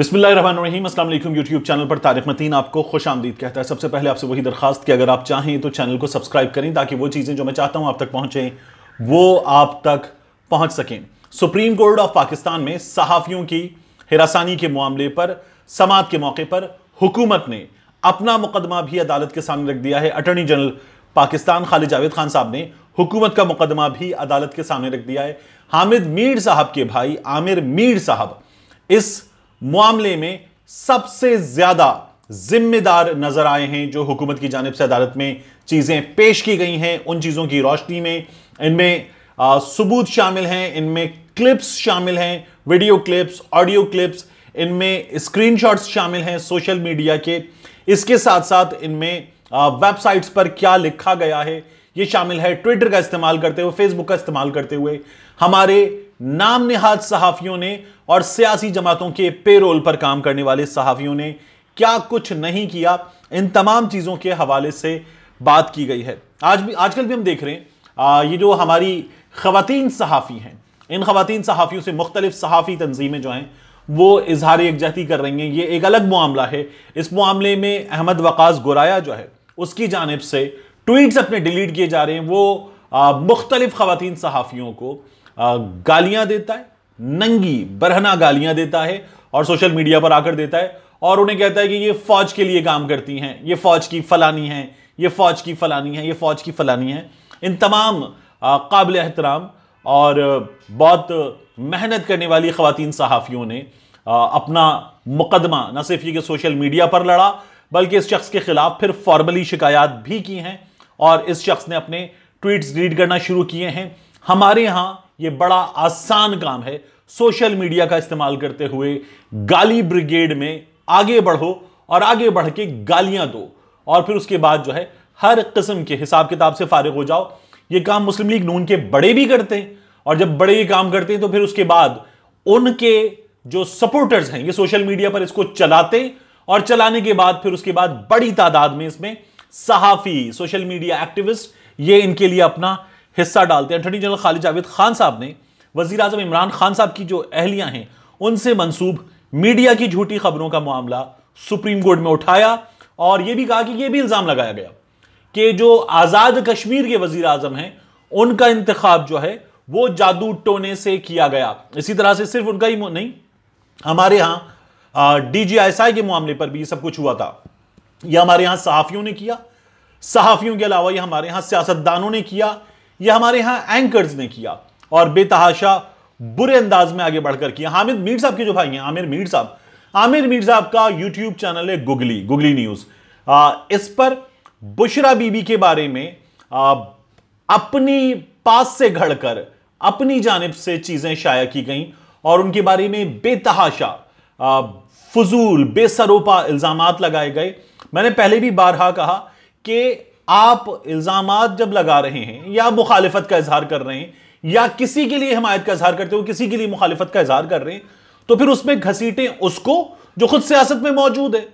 बिस्मिल्लाहिर्रहमानिर्रहीम, अस्सलाम वालेकुम। यूट्यूब चैनल पर तारिक मतीन आपको खुश आमदीद कहता है। सबसे पहले आपसे वही दरखास्त कि अगर आप चाहें तो चैनल को सब्सक्राइब करें ताकि वो चीज़ें जो मैं चाहता हूं आप तक पहुंचें वो आप तक पहुंच सकें। सुप्रीम कोर्ट ऑफ पाकिस्तान में सहाफ़ियों की हिरासानी के मामले पर समाअत के मौके पर हुकूमत ने अपना मुकदमा भी अदालत के सामने रख दिया है। अटॉर्नी जनरल पाकिस्तान खालिद जावेद खान साहब ने हुकूमत का मुकदमा भी अदालत के सामने रख दिया है। हामिद मीर साहब के भाई आमिर मीर साहब इस मामले में सबसे ज्यादा जिम्मेदार नजर आए हैं। जो हुकूमत की जानिब से अदालत में चीजें पेश की गई हैं उन चीजों की रोशनी में इनमें सबूत शामिल हैं, इनमें क्लिप्स शामिल हैं, वीडियो क्लिप्स, ऑडियो क्लिप्स, इनमें स्क्रीनशॉट्स शामिल हैं सोशल मीडिया के। इसके साथ साथ इनमें वेबसाइट्स पर क्या लिखा गया है यह शामिल है। ट्विटर का इस्तेमाल करते हुए, फेसबुक का इस्तेमाल करते हुए हमारे नाम निहाद सहाफियों ने और सियासी जमातों के पेरोल पर काम करने वाले सहाफियों ने क्या कुछ नहीं किया, इन तमाम चीजों के हवाले से बात की गई है। आजकल भी हम देख रहे हैं ये जो हमारी खवातीन सहाफी हैं, इन खवातीन सहाफियों से मुख्तलिफ सहाफी तंजीमें जो हैं वो इजहार यकजहती कर रही हैं। ये एक अलग मामला है। इस मामले में अहमद वकास गुराया जो है उसकी जानिब से ट्वीट्स अपने डिलीट किए जा रहे हैं। वो मुख्तलिफ खवातीन सहाफियों को गालियां देता है, नंगी बरहना गालियां देता है और सोशल मीडिया पर आकर देता है और उन्हें कहता है कि ये फौज के लिए काम करती हैं, ये फौज की फलानी है, ये फौज की फलानी है, ये फौज की फलानी है। इन तमाम काबिल एहतराम और बहुत मेहनत करने वाली खवातीन सहाफियों ने अपना मुकदमा न सिर्फ ये कि सोशल मीडिया पर लड़ा बल्कि इस शख्स के खिलाफ फिर फॉर्मली शिकायत भी की हैं और इस शख्स ने अपने ट्वीट्स डिलीट करना शुरू किए हैं। हमारे यहां ये बड़ा आसान काम है, सोशल मीडिया का इस्तेमाल करते हुए गाली ब्रिगेड में आगे बढ़ो और आगे बढ़ के गालियां दो और फिर उसके बाद जो है हर किस्म के हिसाब किताब से फारिग हो जाओ। ये काम मुस्लिम लीग नून के बड़े भी करते हैं और जब बड़े ये काम करते हैं तो फिर उसके बाद उनके जो सपोर्टर्स हैं ये सोशल मीडिया पर इसको चलाते और चलाने के बाद फिर उसके बाद बड़ी तादाद में इसमें सहाफी, सोशल मीडिया एक्टिविस्ट ये इनके लिए अपना हिस्सा डालते हैं। अटॉर्नी जनरल खालिद जावेद खान साहब ने वजीर आजम इमरान खान साहब की जो अहलियां हैं उनसे मंसूब मीडिया की झूठी खबरों का मामला सुप्रीम कोर्ट में उठाया और यह भी कहा कि यह भी इल्जाम लगाया गया कि जो आजाद कश्मीर के वजीर आजम हैं उनका इंतखाब जो है वो जादू टोने से किया गया। इसी तरह से सिर्फ उनका ही नहीं, हमारे यहां DGISI के मामले पर भी सब कुछ हुआ था। यह हमारे यहां सहाफियों ने किया, सहाफियों के अलावा यह हमारे यहां सियासतदानों ने किया, यह हमारे यहां एंकर्स ने किया और बेतहाशा बुरे अंदाज में आगे बढ़कर किया। हामिद मीर साहब के जो भाई हैं आमिर मीर साहब का यूट्यूब चैनल है गुगली न्यूज। इस पर बुशरा बीबी के बारे में अपनी पास से घड़कर अपनी जानिब से चीजें शाया की गई और उनके बारे में बेतहाशा फजूल बेसरोपा इल्जामात लगाए गए। मैंने पहले भी बारहा कहा कि आप इल्जामात जब लगा रहे हैं या मुखालिफत का इजहार कर रहे हैं या किसी के लिए हिमायत का इजहार करते हो, किसी के लिए मुखालिफत का इजहार कर रहे हैं तो फिर उसमें घसीटें उसको जो खुद सियासत में मौजूद है।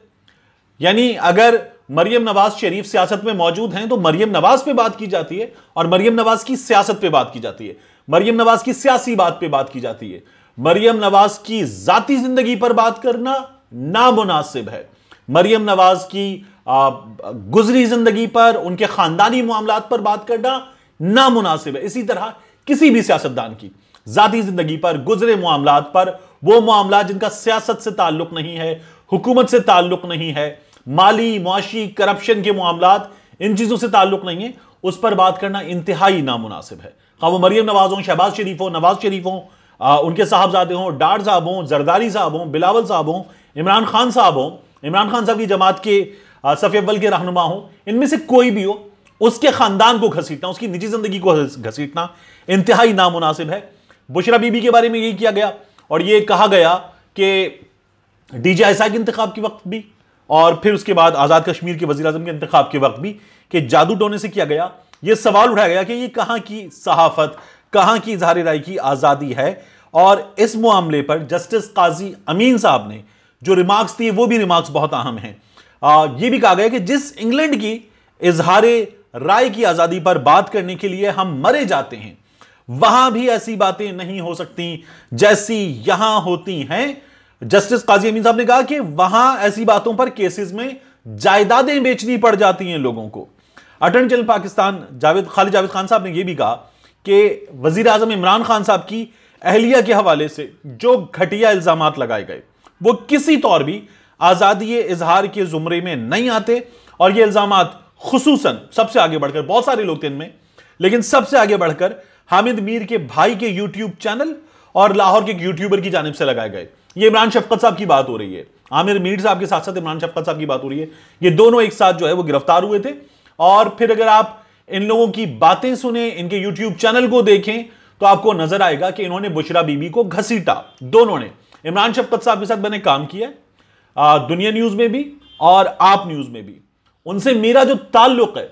यानी अगर मरियम नवाज शरीफ सियासत में मौजूद हैं तो मरियम नवाज पे बात की जाती है और मरियम नवाज की सियासत पे बात की जाती है, मरियम नवाज की सियासी बात पे बात की जाती है। मरियम नवाज की जाती जिंदगी पर बात करना नामुनासिब है। मरियम नवाज की गुजरी जिंदगी पर, उनके खानदानी मामलात पर बात करना नामुनासिब है। इसी तरह किसी भी सियासतदान की जाती जिंदगी पर, गुजरे मामलात पर, वो मामला जिनका सियासत से ताल्लुक नहीं है, हुकूमत से ताल्लुक नहीं है, माली मुआशी करप्शन के मामलात, इन चीजों से ताल्लुक नहीं है, उस पर बात करना इंतहाई नामुनासिब है। खा वो मरियम नवाज हो, शहबाज शरीफ हो, नवाज शरीफ हो, उनके साहबजादे हों, डार साहब हों, जरदारी साहब हों, बिलावल साहब हों, इमरान खान साहब हों, इमरान खान साहब की जमात के सफ़ अव्वल के रहनुमा हों, इनमें से कोई भी हो, उसके खानदान को घसीटना, उसकी निजी जिंदगी को घसीटना इंतहाई नामुनासिब है। बुशरा बीबी के बारे में यही किया गया और यह कहा गया कि DGISI के इंतखाब के वक्त भी और फिर उसके बाद आजाद कश्मीर के वजीर आजम के इंतखाब के वक्त भी कि जादू टोने से किया गया। यह सवाल उठाया गया कि यह कहां की सहाफत, कहां की इजहार राय की आजादी है। और इस मामले पर जस्टिस काजी अमीन साहब ने जो रिमार्क्स दिए वो भी रिमार्क्स बहुत अहम हैं। यह भी कहा गया कि जिस इंग्लैंड की इजहार राय की आजादी पर बात करने के लिए हम मरे जाते हैं वहां भी ऐसी बातें नहीं हो सकती जैसी यहां होती हैं। जस्टिस काजी अमीन साहब ने कहा कि वहां ऐसी बातों पर केसेस में जायदादें बेचनी पड़ जाती हैं लोगों को। अटॉर्नी जनरल पाकिस्तान खालिद जावेद खान साहब ने यह भी कहा कि वजीर आजम इमरान खान साहब की अहलिया के हवाले से जो घटिया इल्जाम लगाए गए वो किसी तौर भी आजादी इजहार के जुमरे में नहीं आते, और ये इल्जाम खुसूसन सबसे आगे बढ़कर, बहुत सारे लोग थे इनमें, लेकिन सबसे आगे बढ़कर हामिद मीर के भाई के यूट्यूब चैनल और लाहौर के यूट्यूबर की जानिब से लगाए गए। ये इमरान शफकत साहब की बात हो रही है, आमिर मीर साहब के साथ साथ इमरान शफकत साहब की बात हो रही है। ये दोनों एक साथ जो है वो गिरफ्तार हुए थे। और फिर अगर आप इन लोगों की बातें सुने, इनके यूट्यूब चैनल को देखें, तो आपको नजर आएगा कि इन्होंने बुशरा बीबी को घसीटा। दोनों ने, इमरान शफकत साहब के साथ मैंने काम किया, दुनिया न्यूज में भी और आप न्यूज में भी। उनसे मेरा जो ताल्लुक है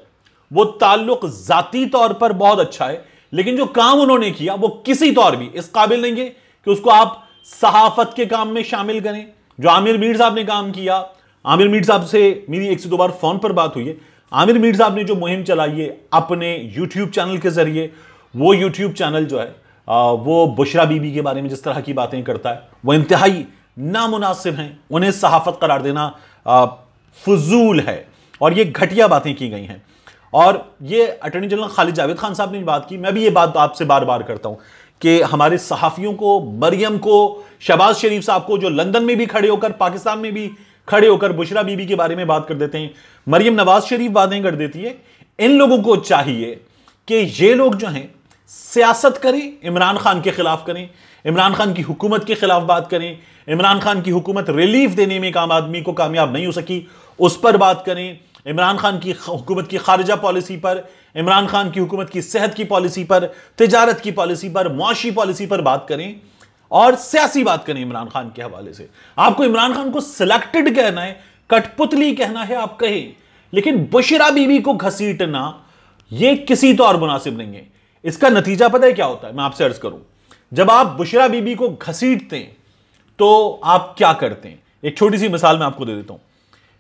वो ताल्लुक जाती तौर पर बहुत अच्छा है, लेकिन जो काम उन्होंने किया वो किसी तौर भी इस काबिल नहीं है कि उसको आप सहाफत के काम में शामिल करें। जो आमिर मीर साहब ने काम किया, आमिर मीर साहब से मेरी एक से दो बार फोन पर बात हुई है। आमिर मीर साहब ने जो मुहिम चलाई है अपने यूट्यूब चैनल के जरिए, वो यूट्यूब चैनल जो है वो बुशरा बीबी के बारे में जिस तरह की बातें करता है वो इंतहाई नामुनासिब हैं। उन्हें सहाफत करार देना फजूल है और ये घटिया बातें की गई हैं। और ये अटॉर्नी जनरल खालिद जावेद खान साहब ने बात की, मैं भी ये बात आपसे बार बार करता हूं कि हमारे सहाफियों को, मरियम को, शहबाज शरीफ साहब को, जो लंदन में भी खड़े होकर, पाकिस्तान में भी खड़े होकर बुशरा बीबी के बारे में बात कर देते हैं, मरियम नवाज शरीफ बातें कर देती है। इन लोगों को चाहिए कि ये लोग जो हैं सियासत करें, इमरान खान के खिलाफ करें, इमरान खान की हुकूमत के खिलाफ बात करें, इमरान खान की हुकूमत रिलीफ देने में एक आम आदमी को कामयाब नहीं हो सकी उस पर बात करें, इमरान खान की हुकूमत की खारिजा पॉलिसी पर, इमरान खान की हुकूमत की सेहत की पॉलिसी पर, तिजारत की पॉलिसी पर, मुआशी पॉलिसी पर बात करें और सियासी बात करें इमरान खान के हवाले से। आपको इमरान खान को सिलेक्टेड कहना है, कठपुतली कहना है, आप कहें, लेकिन बुशरा बीबी को घसीटना यह किसी तौर मुनासिब नहीं है। इसका नतीजा पता है क्या होता है? मैं आपसे अर्ज करूं, जब आप बुशरा बीबी को घसीटते हैं तो आप क्या करते हैं? एक छोटी सी मिसाल मैं आपको दे देता हूं।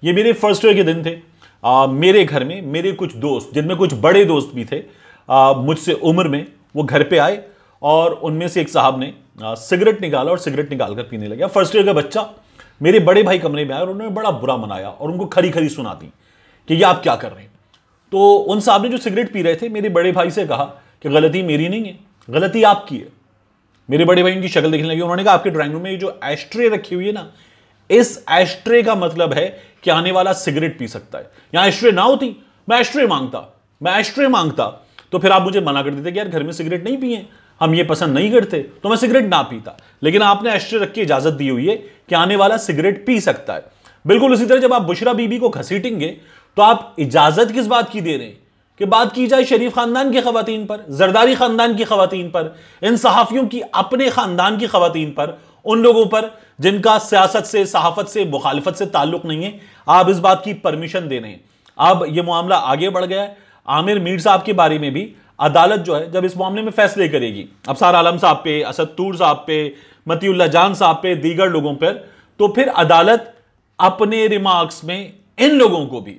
ये मेरे फर्स्ट ईयर के दिन थे। मेरे घर में मेरे कुछ दोस्त, जिनमें कुछ बड़े दोस्त भी थे मुझसे उम्र में, वो घर पे आए और उनमें से एक साहब ने सिगरेट निकाला और सिगरेट निकालकर पीने लगा। फर्स्ट ईयर का बच्चा मेरे बड़े भाई कमरे में आया और उन्होंने बड़ा बुरा मनाया और उनको खरी खरी सुना दी कि ये आप क्या कर रहे हैं। तो उन साहब ने जो सिगरेट पी रहे थे मेरे बड़े भाई से कहा कि गलती मेरी नहीं है, गलती आपकी है। मेरे बड़े भाई उनकी शक्ल देखने लगे। उन्होंने कहा आपके ड्राइंग रूम में ये जो एस्ट्रे रखी हुई है ना, इस एस्ट्रे का मतलब है कि आने वाला सिगरेट पी सकता है। यहां एस्ट्रे ना होती मैं एस्ट्रे मांगता तो फिर आप मुझे मना कर देते कि यार घर में सिगरेट नहीं पिए, हम ये पसंद नहीं करते, तो मैं सिगरेट ना पीता। लेकिन आपने एस्ट्रे रख के इजाजत दी हुई है कि आने वाला सिगरेट पी सकता है। बिल्कुल उसी तरह जब आप बुशरा बीबी को घसीटेंगे तो आप इजाजत किस बात की दे रहे हैं कि बात की जाए शरीफ खानदान की खवातीन पर, जरदारी खानदान की खवातीन पर, इन सहाफियों की अपने खानदान की खवातीन पर, उन लोगों पर जिनका सियासत से, सहाफत से, मुखालिफत से ताल्लुक नहीं है। आप इस बात की परमिशन दे रहे हैं। अब यह मामला आगे बढ़ गया है। आमिर मीर साहब के बारे में भी अदालत जो है जब इस मामले में फैसले करेगी, अफसार आलम साहब पे, असद तूर साहब पे, मतीउल्लाह जान साहब पे, दीगर लोगों पर, तो फिर अदालत अपने रिमार्क्स में इन लोगों को भी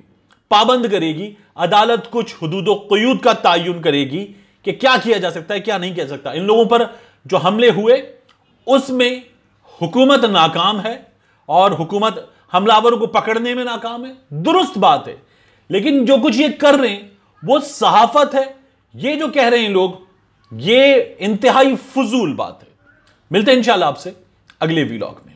पाबंद करेगी। अदालत कुछ हुदूद क़ुयूद का तयन करेगी कि क्या किया जा सकता है, क्या नहीं किया जा सकता। इन लोगों पर जो हमले हुए उसमें हुकूमत नाकाम है और हुकूमत हमलावरों को पकड़ने में नाकाम है, दुरुस्त बात है। लेकिन जो कुछ ये कर रहे हैं वो सहाफत है। ये जो कह रहे हैं लोग, ये इंतहाई फजूल बात है। मिलते हैं इंशाल्लाह आपसे अगले वीलॉग में।